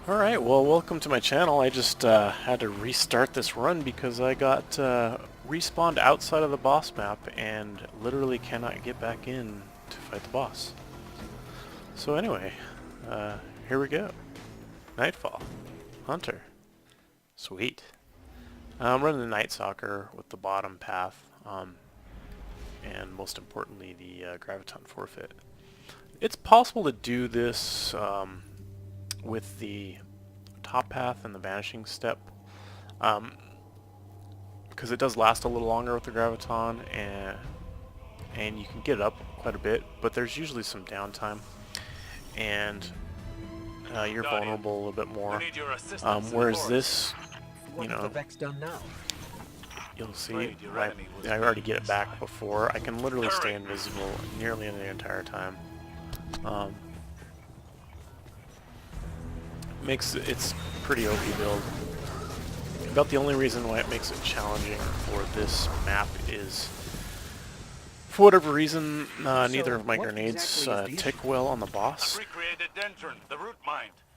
Alright, well, welcome to my channel. I just had to restart this run because I got respawned outside of the boss map and literally cannot get back in to fight the boss. So anyway, here we go. Nightfall. Hunter. Sweet. I'm running the Nightstalker with the bottom path, and most importantly the Graviton forfeit. It's possible to do this with the top path and the vanishing step, because it does last a little longer with the graviton, and you can get it up quite a bit, but there's usually some downtime, and you're vulnerable a little bit more. Whereas this, you know, you'll see I already get it back before. I can literally stay invisible nearly the entire time. It's pretty OP build. About the only reason why it makes it challenging for this map is, for whatever reason, neither of my grenades tick well on the boss.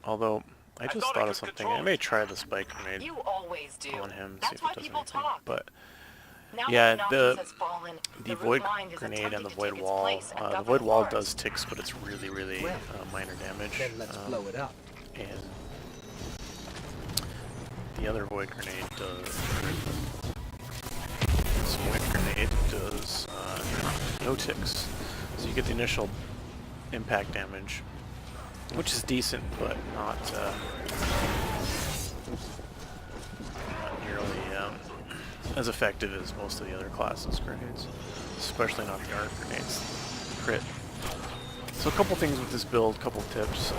Although, I just thought of something. I may try the spike grenade on him, see if it does anything. But yeah, the void grenade and the void wall does ticks, but it's really minor damage. And the other void grenade does, this void grenade does no ticks. So you get the initial impact damage, which is decent, but not nearly as effective as most of the other classes' grenades, especially not the arc grenades. Crit. So a couple things with this build, couple tips.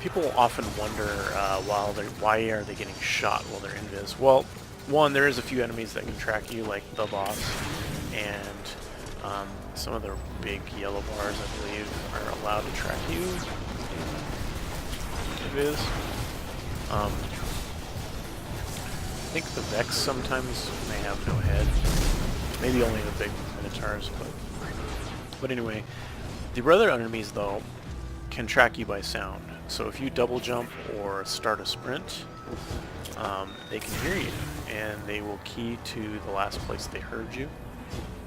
People often wonder why are they getting shot while they're invis. Well, one, there is a few enemies that can track you, like the boss, and some of the big yellow bars, I believe, are allowed to track you in invis. I think the Vex sometimes may have no head. Maybe only the big Minotaurs, but anyway, the other enemies though can track you by sound. So if you double jump or start a sprint, they can hear you, and they will key to the last place they heard you,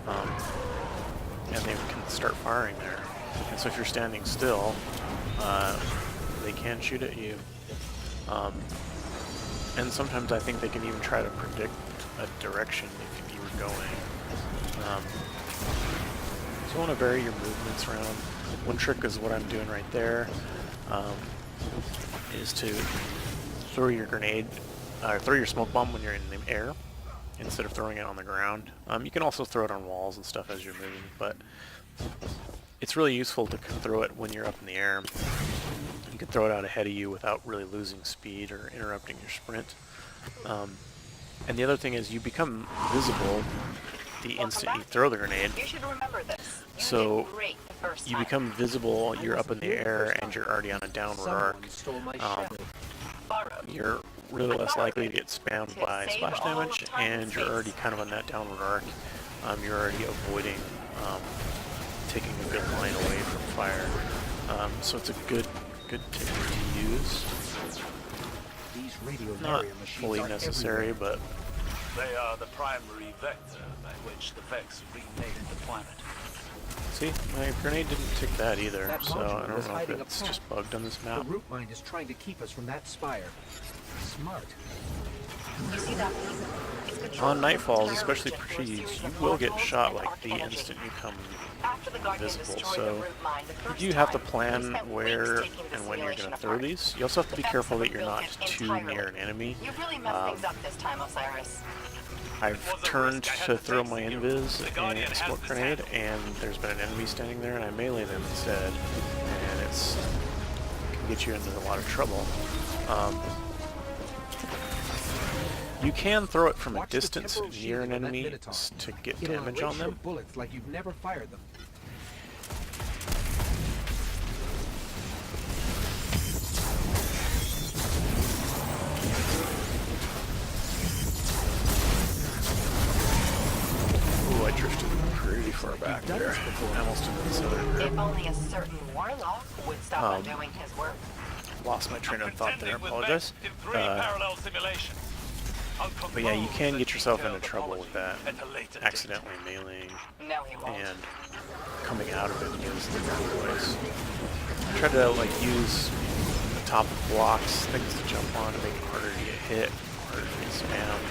and they can start firing there. And so if you're standing still, they can shoot at you. And sometimes I think they can even try to predict a direction if you were going. So you want to vary your movements around. One trick is what I'm doing right there. Is to throw your grenade, throw your smoke bomb when you're in the air, instead of throwing it on the ground. You can also throw it on walls and stuff as you're moving, but it's really useful to throw it when you're up in the air. You can throw it out ahead of you without really losing speed or interrupting your sprint. And the other thing is you become visible the instant you throw the grenade. So you become visible, you're up in the air, and you're already on a downward arc. You're really less likely to get spammed by splash damage, and you're already kind of on that downward arc. You're already avoiding taking a good line away from fire. So it's a good ticket to use. Not fully necessary, but they are the primary vector by which the Vex remade the planet. See, my grenade didn't tick that either, so I don't know if it's just bugged on this map. The root mind is trying to keep us from that spire. Smart. You see that? On Nightfalls, especially Prestige, you will get shot like the instant you come visible, so you do have to plan where and when you're going to throw these. You also have to be careful that you're not too near an enemy. I've turned to throw my invis and a smoke grenade, and there's been an enemy standing there, and I melee them instead, and it can get you into a lot of trouble. You can throw it from a distance near an enemy to get damage on them. Bullets like you've never fired them. Ooh, I drifted pretty far back there. I almost didn't consider. If only a certain warlock would stop doing his work. lost my train of thought there. I Contending with apologize. Vex in 3 parallel simulations. I'll But yeah, you compose can a get yourself into detailed trouble with that, apology at a later date. accidentally meleeing No, he won't. and coming out of it is the wrong place. Try to like use the top of blocks, things to jump on to make it harder to get hit, harder to get spammed.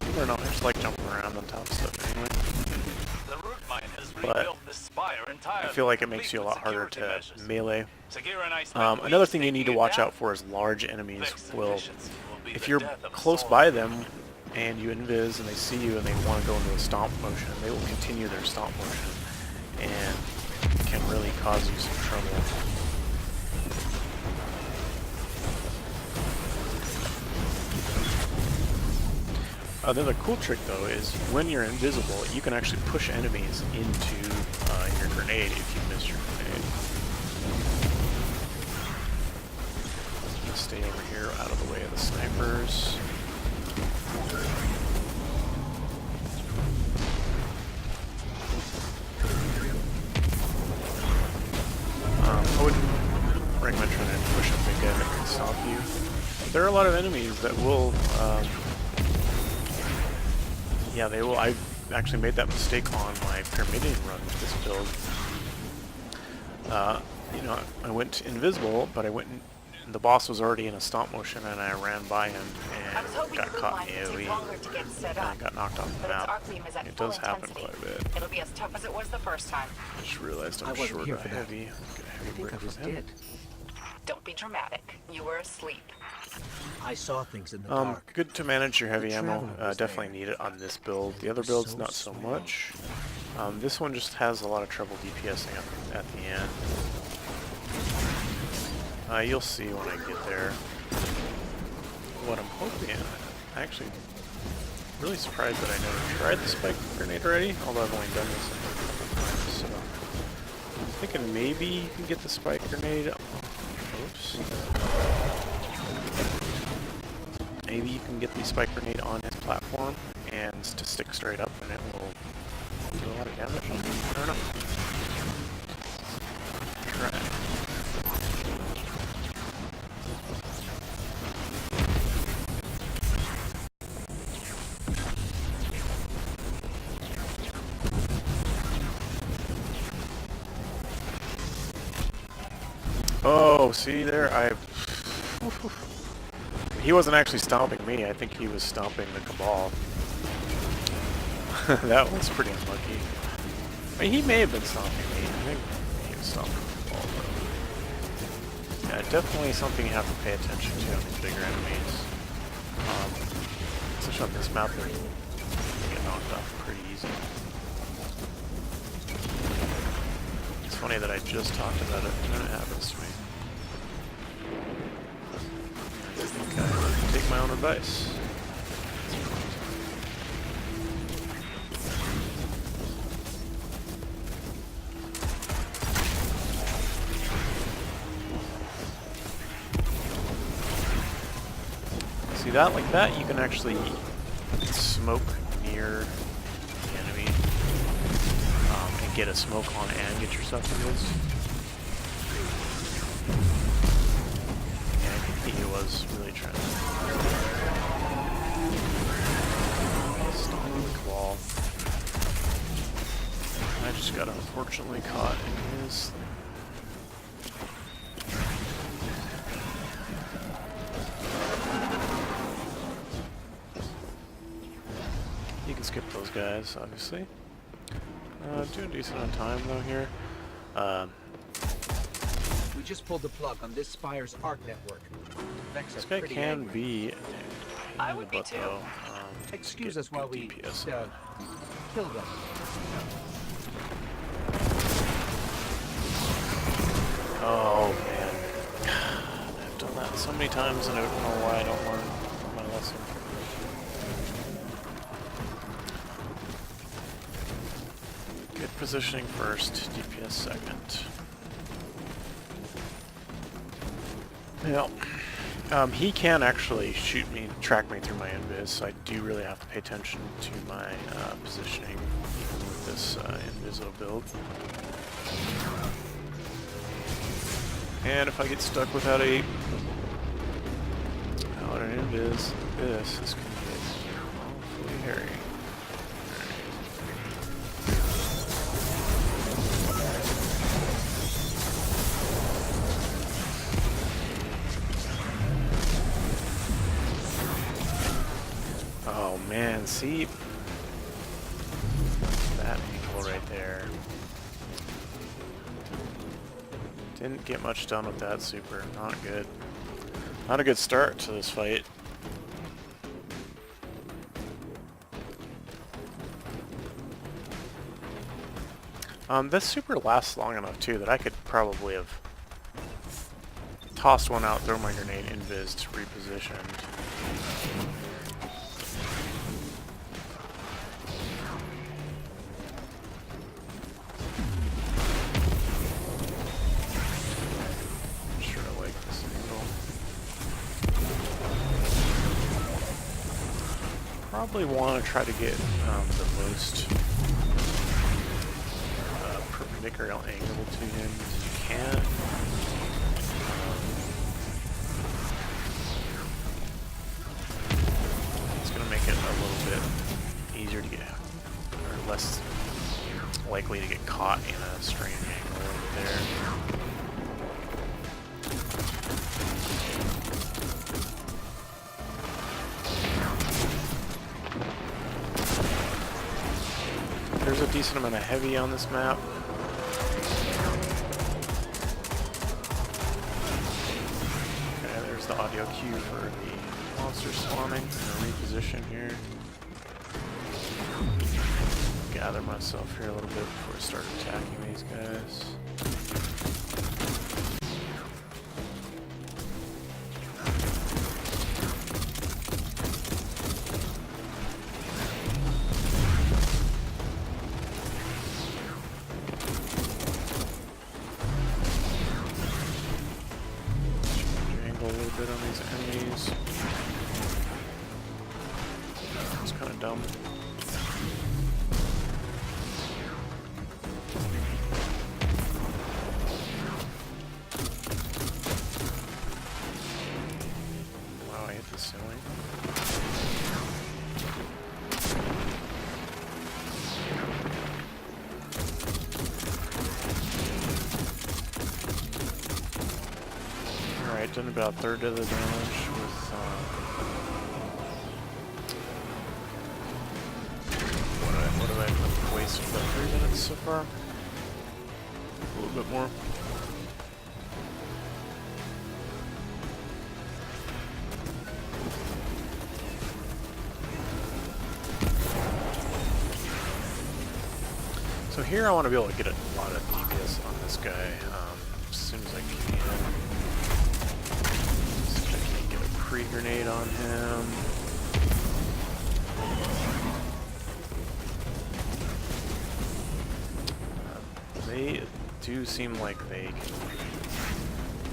I don't know, I just like jumping around on top of stuff anyway. The root mine has But rebuilt the spire entirely, I feel like it makes you a lot complete with harder to security measures. melee. Secure and ice Another thing you need to watch out for is large enemies will, if you're close by them and you invis and they see you and they want to go into a stomp motion, they will continue their stomp motion and can really cause you some trouble. Another cool trick though is when you're invisible, you can actually push enemies into your grenade if you miss your grenade. Stay over here out of the way of the snipers. I wouldn't recommend trying to push a big guy that can stomp you. But there are a lot of enemies that will yeah, they will. I actually made that mistake on my Pyramidian run with this build. You know, I went invisible, but I went in, the boss was already in a stomp motion, and I ran by him and got caught in the AoE, and I got knocked off the map. It does happen quite a bit. It'll be as tough as it was the first time. I just realized I'm wasn't short here of for that. heavy. Get a I heavy think I brick was from him. dead. Don't be dramatic. You were asleep. I saw things in the dark. Good to manage your heavy The ammo. traveler was Definitely there. need it on this build. The other was builds, so not so small. much. This one just has a lot of trouble DPSing at the end. You'll see when I get there. What I'm hoping, I'm actually really surprised that I never tried the spike grenade already, although I've only done this a couple times, so I'm thinking maybe you can get the spike grenade. Oops. Maybe you can get the spike grenade on his platform and to stick straight up and it will do a lot of damage on him. I don't know. Try. Oh, see there? He wasn't actually stomping me. I think he was stomping the Cabal. That was pretty unlucky. I mean, he may have been stomping me. I think he was stomping the Cabal, though. Yeah, definitely something you have to pay attention to on these bigger enemies. Especially on this map, they get knocked off pretty easy. It's funny that I just talked about it when it happens to me. Take my own advice. See that? Like that, you can actually smoke near the enemy and get a smoke on and get yourself in this. He was really trying to stomp the wall. I just got unfortunately caught in his thing. You can skip those guys, obviously. Doing decent on time though here. We just pulled the plug on this spire's arc network. Vex This are guy pretty can angry. be I would be too. Excuse us while we DPS. kill them. Oh man, I've done that so many times and I don't know why I don't learn my lesson. Good positioning first, DPS second. Yeah. He can actually shoot me, track me through my invis, so I do really have to pay attention to my positioning even with this inviso build. And if I get stuck without an invis, this is going to get awfully hairy. Oh man, see? That angle right there. Didn't get much done with that super. Not good. Not a good start to this fight. This super lasts long enough too that I could probably have tossed one out, throw my grenade, invis to repositioned. Probably want to try to get the most perpendicular angle to him as you can. It's going to make it a little bit easier to get, or less likely to get caught in a strange angle right there. There's a decent amount of heavy on this map. Okay, there's the audio cue for the monster spawning. I'm gonna reposition here. Gather myself here a little bit before I start attacking these guys. A little bit on these enemies. It's kind of dumb. Wow, I hit the ceiling. Alright, done about a third of the damage with what have I wasted about 3 minutes so far? A little bit more. So here I want to be able to get a lot of DPS on this guy as soon as I can. Get a pre-grenade on him. They do seem like they can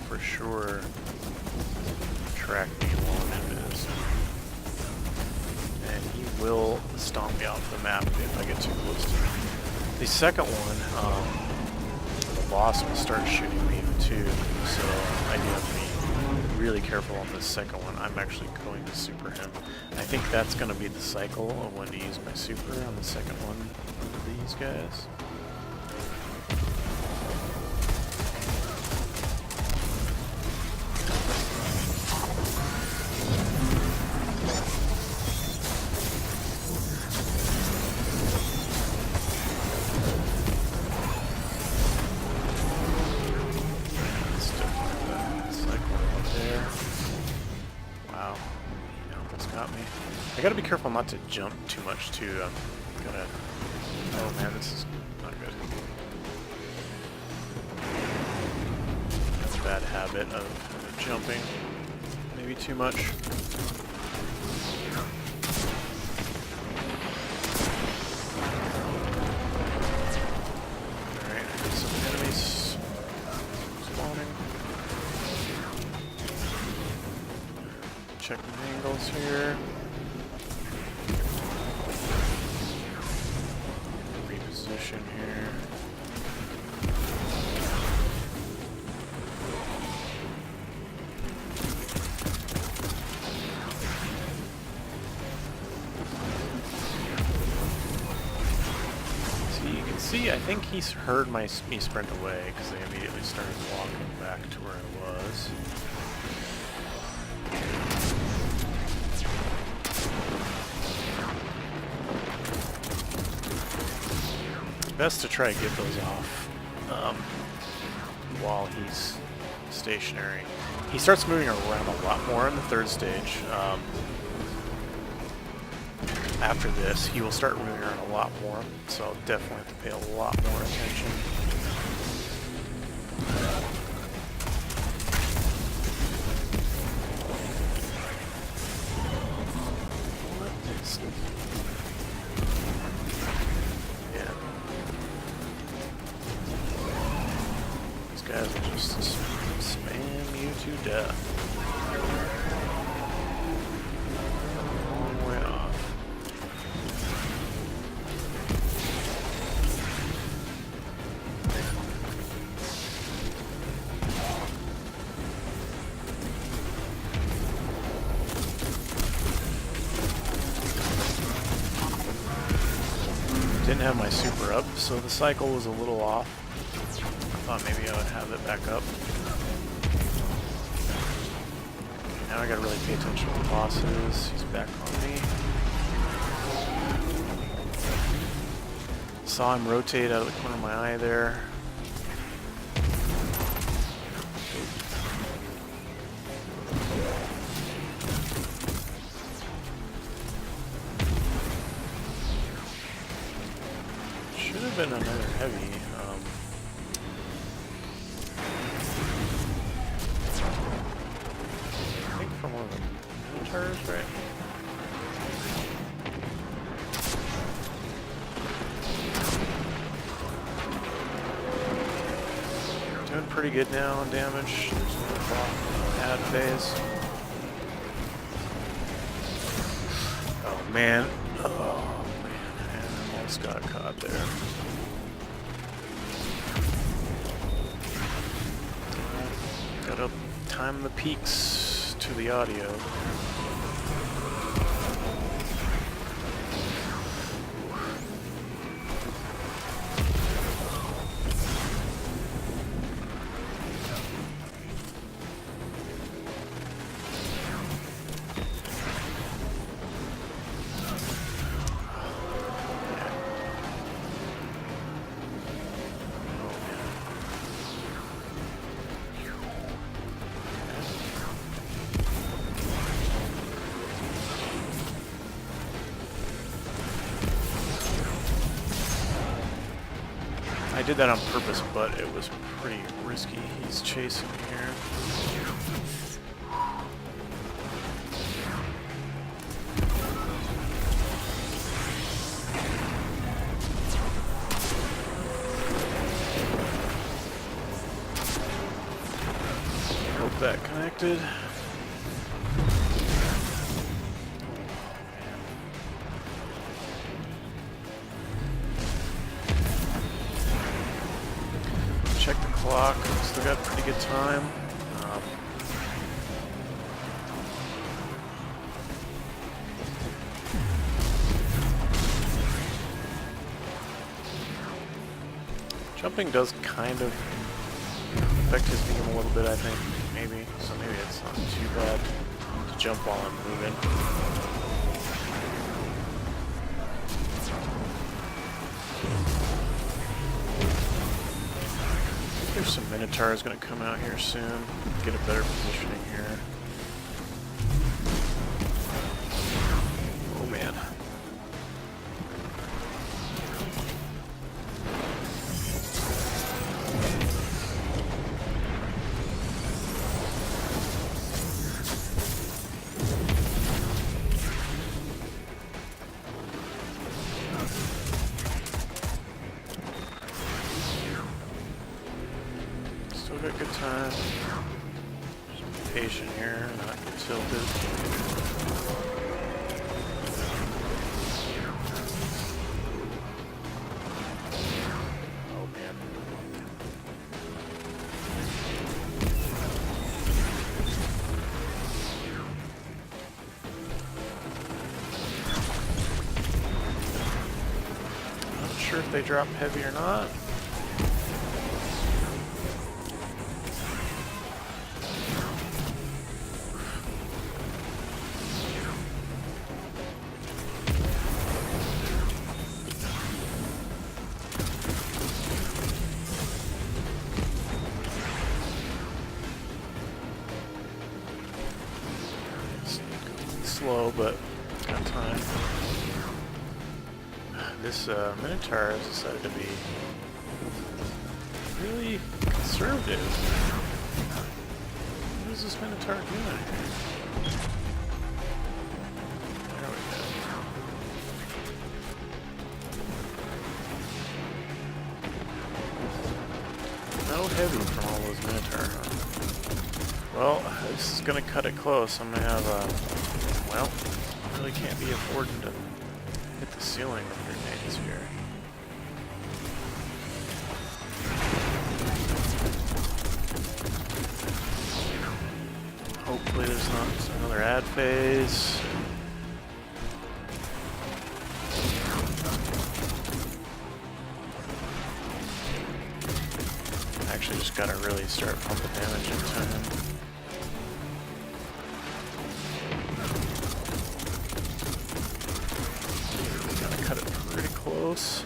for sure track me along him is. And he will stomp me off the map if I get too close to him. The second one, the boss will start shooting me too, so I do have to be really careful on this second one. I'm actually going to super him. I think that's going to be the cycle of when to use my super on the second one of these guys. I gotta be careful not to jump too much too. I'm gonna... Oh man, this is not good. That's a bad habit of jumping. Maybe too much. Alright, I got some enemies spawning. Checking angles here. Reposition here. think he's heard me sprint away because they immediately started walking back to where I was. Best to try to get those off while he's stationary. He starts moving around a lot more in the third stage. After this, he will start moving around a lot more, so I'll definitely have to pay a lot more attention. Yeah. These guys will just spam you to death. Long way off. Didn't have my super up, so the cycle was a little off. I thought maybe I would have it back up. Now I gotta really pay attention to the bosses. He's back on me. Saw him rotate out of the corner of my eye there. Should have been another heavy. I think from one of the minotaurs, right? Doing pretty good now on damage. There's no bad phase. Oh man. Oh man. I almost got caught there. Gotta time the peaks to the audio. I did that on purpose, but it was pretty risky. He's chasing me here. Hope that connected. Check the clock, still got pretty good time. Jumping does kind of affect his beam a little bit, I think, maybe. So maybe it's not too bad to jump while I'm moving. There's some Minotaurs gonna come out here soon. Get a better positioning here. Oh man. Still got good time. Just be patient here, not get tilted. Oh man. Not sure if they drop heavy or not. Slow, but got time. This Minotaur has decided to be really conservative. What is this Minotaur doing? There we go. No heavy from all those Minotaur, huh? Well, this is gonna cut it close. I'm gonna have well, really can't be affording to hit the ceiling with grenades here. Hopefully there's not another ad phase. Actually just gotta really start pumping damage into him. Cut it pretty close.